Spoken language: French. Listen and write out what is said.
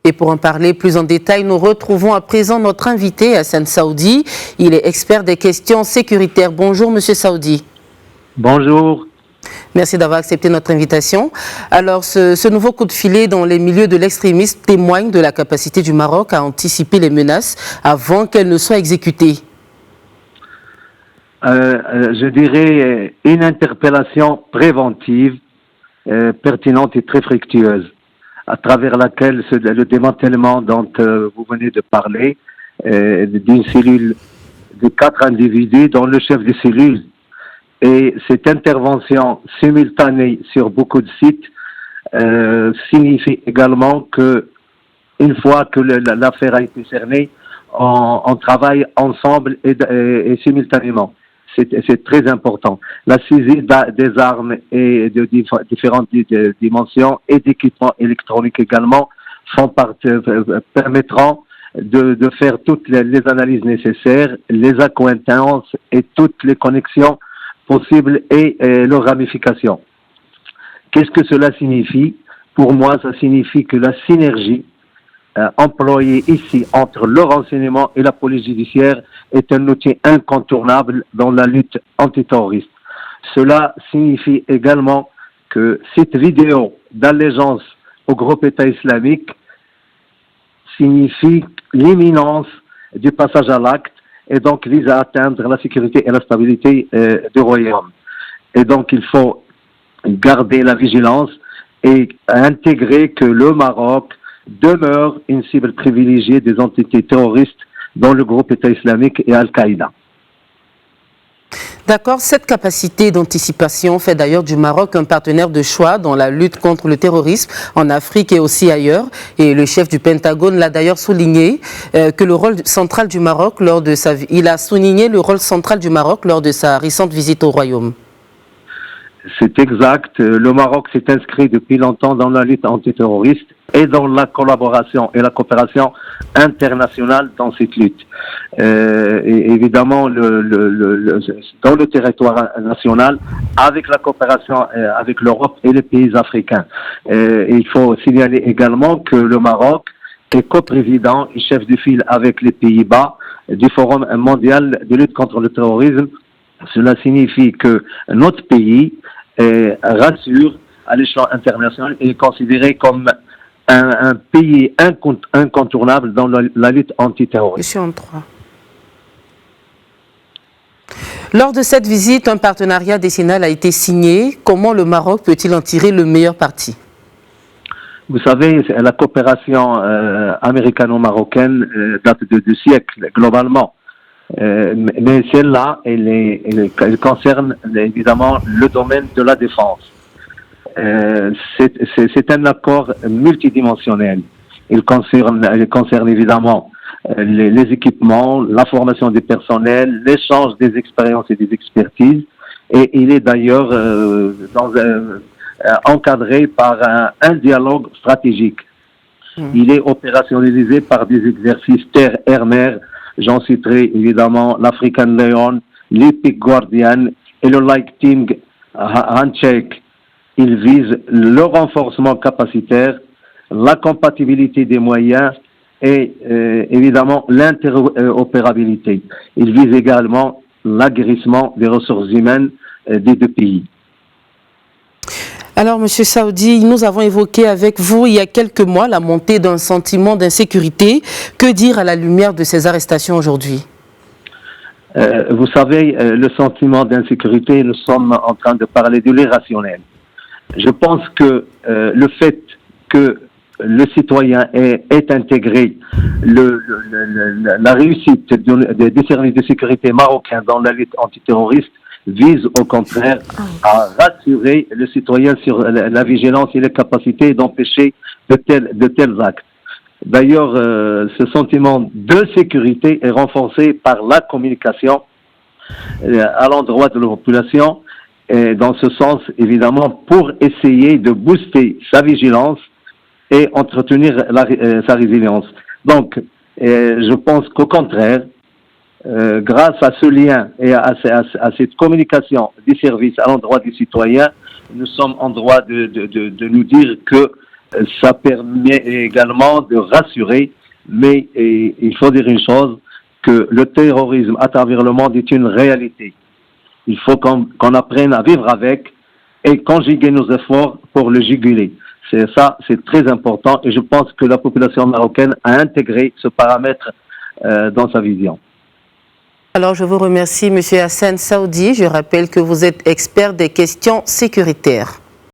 Et pour en parler plus en détail, nous retrouvons à présent notre invité, Hassan Saoudi. Il est expert des questions sécuritaires. Bonjour, Monsieur Saoudi. Bonjour. Merci d'avoir accepté notre invitation. Alors, ce nouveau coup de filet dans les milieux de l'extrémisme témoigne de la capacité du Maroc à anticiper les menaces avant qu'elles ne soient exécutées. Je dirais une interpellation préventive, pertinente et très fructueuse, à travers laquelle le démantèlement dont vous venez de parler, d'une cellule de 4 individus, dont le chef de cellule, et cette intervention simultanée sur beaucoup de sites signifie également que, une fois que l'affaire a été cernée, on travaille ensemble et simultanément. C'est très important. La saisie des armes et de différentes dimensions et d'équipements électroniques également permettront de faire toutes les analyses nécessaires, les accointances et toutes les connexions possibles et leurs ramifications. Qu'est-ce que cela signifie? Pour moi, ça signifie que la synergie employée ici entre le renseignement et la police judiciaire est un outil incontournable dans la lutte antiterroriste. Cela signifie également que cette vidéo d'allégeance au groupe État islamique signifie l'imminence du passage à l'acte et donc vise à atteindre la sécurité et la stabilité du royaume. Et donc il faut garder la vigilance et intégrer que le Maroc demeure une cible privilégiée des entités terroristes dont le groupe État islamique et Al-Qaïda. D'accord, cette capacité d'anticipation fait d'ailleurs du Maroc un partenaire de choix dans la lutte contre le terrorisme en Afrique et aussi ailleurs. Et le chef du Pentagone l'a d'ailleurs souligné que le rôle central du Maroc il a souligné le rôle central du Maroc lors de sa récente visite au Royaume. C'est exact. Le Maroc s'est inscrit depuis longtemps dans la lutte antiterroriste et dans la collaboration et la coopération internationale dans cette lutte. Et évidemment, dans le territoire national, avec la coopération avec l'Europe et les pays africains. Il faut signaler également que le Maroc est coprésident et chef de file avec les Pays-Bas du Forum mondial de lutte contre le terrorisme. Cela signifie que notre pays rassure à l'échelon international et est considéré comme un pays incontournable dans la lutte antiterroriste. Je suis en 3. Lors de cette visite, un partenariat décennal a été signé. Comment le Maroc peut-il en tirer le meilleur parti? Vous savez, la coopération américano-marocaine date de siècles, globalement. Mais celle-là, elle concerne évidemment le domaine de la défense. C'est un accord multidimensionnel. Il concerne évidemment les équipements, la formation des personnels, l'échange des expériences et des expertises. Et il est d'ailleurs encadré par un dialogue stratégique. Il est opérationnalisé par des exercices terre-air-mer. J'en citerai évidemment l'African Lion, l'Epic Guardian et le Lightning Handshake. Ils visent le renforcement capacitaire, la compatibilité des moyens et évidemment l'interopérabilité. Ils visent également l'aguerrissement des ressources humaines des deux pays. Alors, M. Saoudi, nous avons évoqué avec vous il y a quelques mois la montée d'un sentiment d'insécurité. Que dire à la lumière de ces arrestations aujourd'hui? Vous savez, le sentiment d'insécurité, nous sommes en train de parler de l'irrationnel. Je pense que le fait que le citoyen ait intégré la réussite des services de sécurité marocains dans la lutte antiterroriste vise au contraire à rassurer le citoyen sur la vigilance et les capacités d'empêcher de tels actes. D'ailleurs, ce sentiment de sécurité est renforcé par la communication à l'endroit de la population, et dans ce sens, évidemment, pour essayer de booster sa vigilance et entretenir sa résilience. Donc, je pense qu'au contraire, grâce à ce lien et à cette communication des services à l'endroit des citoyens, nous sommes en droit de nous dire que Ça permet également de rassurer, mais il faut dire une chose, que le terrorisme à travers le monde est une réalité. Il faut qu'on apprenne à vivre avec et conjuguer nos efforts pour le juguler. C'est très important et je pense que la population marocaine a intégré ce paramètre dans sa vision. Alors, je vous remercie, M. Hassan Saoudi. Je rappelle que vous êtes expert des questions sécuritaires.